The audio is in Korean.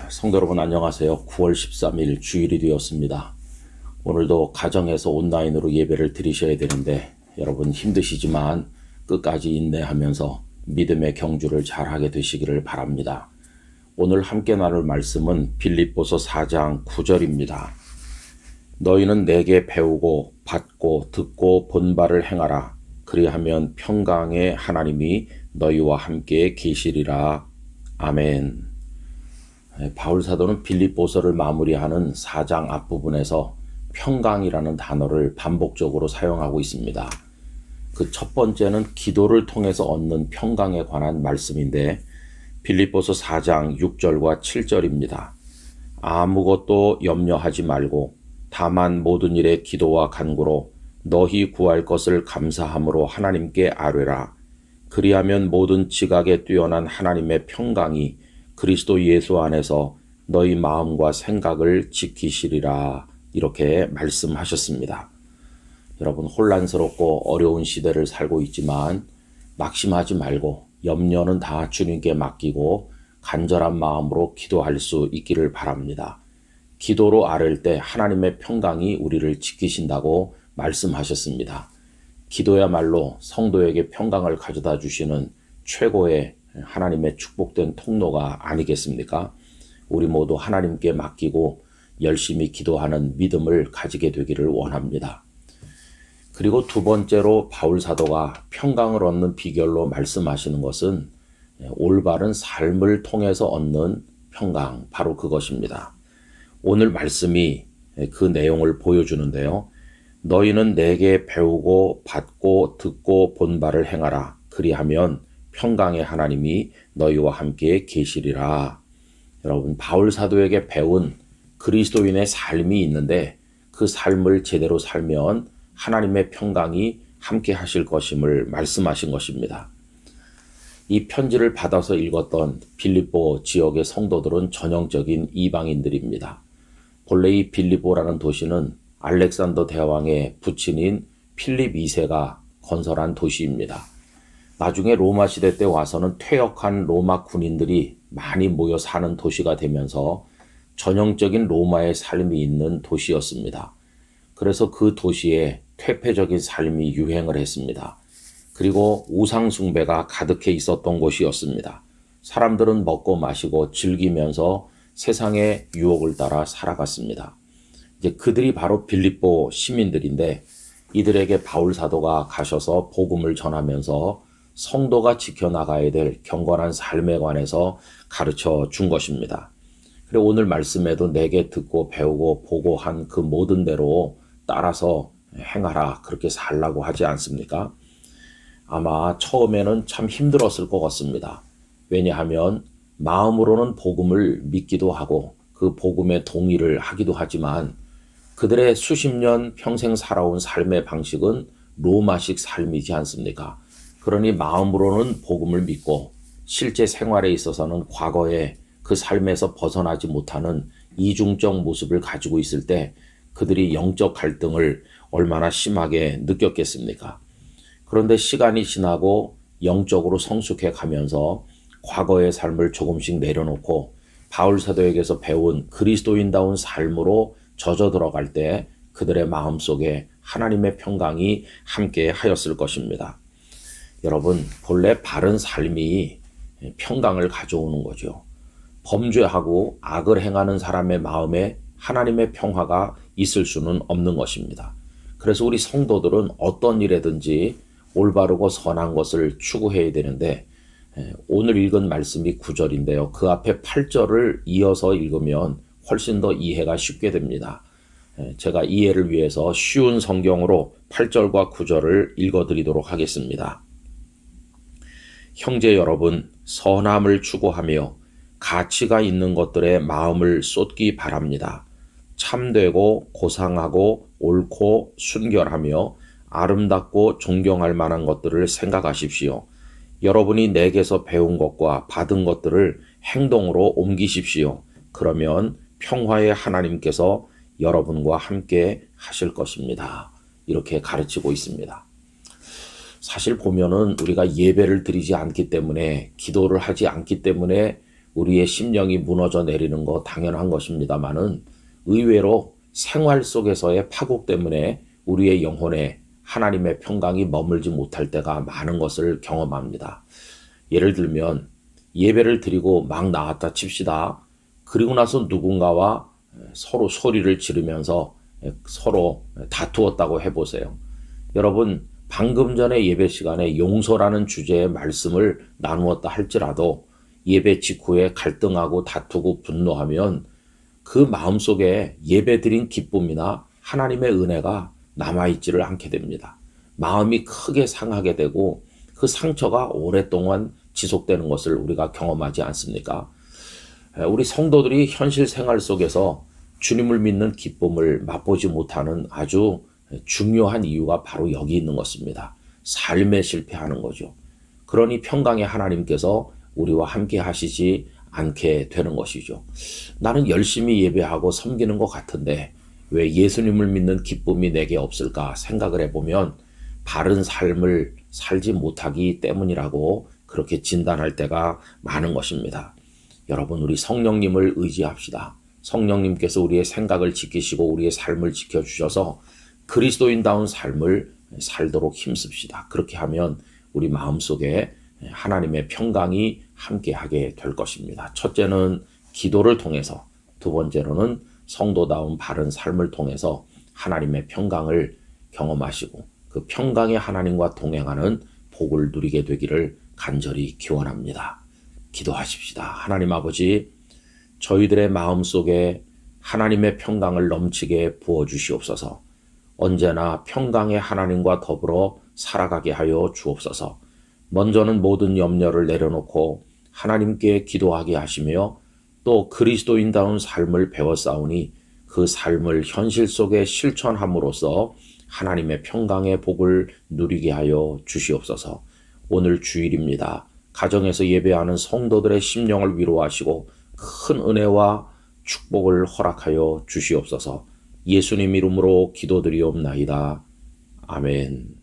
성도 여러분 안녕하세요. 9월 13일 주일이 되었습니다. 오늘도 가정에서 온라인으로 예배를 드리셔야 되는데 여러분 힘드시지만 끝까지 인내하면서 믿음의 경주를 잘하게 되시기를 바랍니다. 오늘 함께 나눌 말씀은 빌립보서 4장 9절입니다. 너희는 내게 배우고 받고 듣고 본 바를 행하라. 그리하면 평강의 하나님이 너희와 함께 계시리라. 아멘. 바울 사도는 빌립보서를 마무리하는 4장 앞부분에서 평강이라는 단어를 반복적으로 사용하고 있습니다. 그 첫 번째는 기도를 통해서 얻는 평강에 관한 말씀인데 빌립보서 4장 6절과 7절입니다. 아무것도 염려하지 말고 다만 모든 일에 기도와 간구로 너희 구할 것을 감사함으로 하나님께 아뢰라. 그리하면 모든 지각에 뛰어난 하나님의 평강이 그리스도 예수 안에서 너희 마음과 생각을 지키시리라. 이렇게 말씀하셨습니다. 여러분 혼란스럽고 어려운 시대를 살고 있지만 낙심하지 말고 염려는 다 주님께 맡기고 간절한 마음으로 기도할 수 있기를 바랍니다. 기도로 아뢰을 때 하나님의 평강이 우리를 지키신다고 말씀하셨습니다. 기도야말로 성도에게 평강을 가져다 주시는 최고의 하나님의 축복된 통로가 아니겠습니까? 우리 모두 하나님께 맡기고 열심히 기도하는 믿음을 가지게 되기를 원합니다. 그리고 두 번째로 바울 사도가 평강을 얻는 비결로 말씀하시는 것은 올바른 삶을 통해서 얻는 평강, 바로 그것입니다. 오늘 말씀이 그 내용을 보여주는데요. 너희는 내게 배우고 받고 듣고 본 바를 행하라. 그리하면 평강의 하나님이 너희와 함께 계시리라. 여러분 바울 사도에게 배운 그리스도인의 삶이 있는데 그 삶을 제대로 살면 하나님의 평강이 함께 하실 것임을 말씀하신 것입니다. 이 편지를 받아서 읽었던 빌립보 지역의 성도들은 전형적인 이방인들입니다. 본래 이 빌립보라는 도시는 알렉산더 대왕의 부친인 필립 2세가 건설한 도시입니다. 나중에 로마 시대 때 와서는 퇴역한 로마 군인들이 많이 모여 사는 도시가 되면서 전형적인 로마의 삶이 있는 도시였습니다. 그래서 그 도시에 퇴폐적인 삶이 유행을 했습니다. 그리고 우상 숭배가 가득해 있었던 곳이었습니다. 사람들은 먹고 마시고 즐기면서 세상의 유혹을 따라 살아갔습니다. 이제 그들이 바로 빌립보 시민들인데 이들에게 바울 사도가 가셔서 복음을 전하면서 성도가 지켜나가야 될 경건한 삶에 관해서 가르쳐 준 것입니다. 그리고 오늘 말씀에도 내게 듣고 배우고 보고 한 그 모든 대로 따라서 행하라 그렇게 살라고 하지 않습니까? 아마 처음에는 참 힘들었을 것 같습니다. 왜냐하면 마음으로는 복음을 믿기도 하고 그 복음에 동의를 하기도 하지만 그들의 수십 년 평생 살아온 삶의 방식은 로마식 삶이지 않습니까? 그러니 마음으로는 복음을 믿고 실제 생활에 있어서는 과거의 그 삶에서 벗어나지 못하는 이중적 모습을 가지고 있을 때 그들이 영적 갈등을 얼마나 심하게 느꼈겠습니까? 그런데 시간이 지나고 영적으로 성숙해 가면서 과거의 삶을 조금씩 내려놓고 바울 사도에게서 배운 그리스도인다운 삶으로 젖어 들어갈 때 그들의 마음속에 하나님의 평강이 함께 하였을 것입니다. 여러분 본래 바른 삶이 평강을 가져오는 거죠. 범죄하고 악을 행하는 사람의 마음에 하나님의 평화가 있을 수는 없는 것입니다. 그래서 우리 성도들은 어떤 일에든지 올바르고 선한 것을 추구해야 되는데 오늘 읽은 말씀이 9절인데요. 그 앞에 8절을 이어서 읽으면 훨씬 더 이해가 쉽게 됩니다. 제가 이해를 위해서 쉬운 성경으로 8절과 9절을 읽어드리도록 하겠습니다. 형제 여러분, 선함을 추구하며 가치가 있는 것들에 마음을 쏟기 바랍니다. 참되고 고상하고 옳고 순결하며 아름답고 존경할 만한 것들을 생각하십시오. 여러분이 내게서 배운 것과 받은 것들을 행동으로 옮기십시오. 그러면 평화의 하나님께서 여러분과 함께 하실 것입니다. 이렇게 가르치고 있습니다. 사실 보면은 우리가 예배를 드리지 않기 때문에, 기도를 하지 않기 때문에 우리의 심령이 무너져 내리는 거 당연한 것입니다만은, 의외로 생활 속에서의 파국 때문에 우리의 영혼에 하나님의 평강이 머물지 못할 때가 많은 것을 경험합니다. 예를 들면 예배를 드리고 막 나왔다 칩시다. 그리고 나서 누군가와 서로 소리를 지르면서 서로 다투었다고 해보세요. 여러분, 방금 전에 예배 시간에 용서라는 주제의 말씀을 나누었다 할지라도 예배 직후에 갈등하고 다투고 분노하면 그 마음속에 예배 드린 기쁨이나 하나님의 은혜가 남아있지를 않게 됩니다. 마음이 크게 상하게 되고 그 상처가 오랫동안 지속되는 것을 우리가 경험하지 않습니까? 우리 성도들이 현실 생활 속에서 주님을 믿는 기쁨을 맛보지 못하는 아주 중요한 이유가 바로 여기 있는 것입니다. 삶에 실패하는 거죠. 그러니 평강의 하나님께서 우리와 함께 하시지 않게 되는 것이죠. 나는 열심히 예배하고 섬기는 것 같은데 왜 예수님을 믿는 기쁨이 내게 없을까 생각을 해보면 바른 삶을 살지 못하기 때문이라고 그렇게 진단할 때가 많은 것입니다. 여러분, 우리 성령님을 의지합시다. 성령님께서 우리의 생각을 지키시고 우리의 삶을 지켜주셔서 그리스도인다운 삶을 살도록 힘씁시다. 그렇게 하면 우리 마음속에 하나님의 평강이 함께하게 될 것입니다. 첫째는 기도를 통해서, 두 번째로는 성도다운 바른 삶을 통해서 하나님의 평강을 경험하시고 그 평강의 하나님과 동행하는 복을 누리게 되기를 간절히 기원합니다. 기도하십시다. 하나님 아버지, 저희들의 마음속에 하나님의 평강을 넘치게 부어주시옵소서. 언제나 평강의 하나님과 더불어 살아가게 하여 주옵소서. 먼저는 모든 염려를 내려놓고 하나님께 기도하게 하시며 또 그리스도인다운 삶을 배워싸우니 그 삶을 현실 속에 실천함으로써 하나님의 평강의 복을 누리게 하여 주시옵소서. 오늘 주일입니다. 가정에서 예배하는 성도들의 심령을 위로하시고 큰 은혜와 축복을 허락하여 주시옵소서. 예수님 이름으로 기도드리옵나이다. 아멘.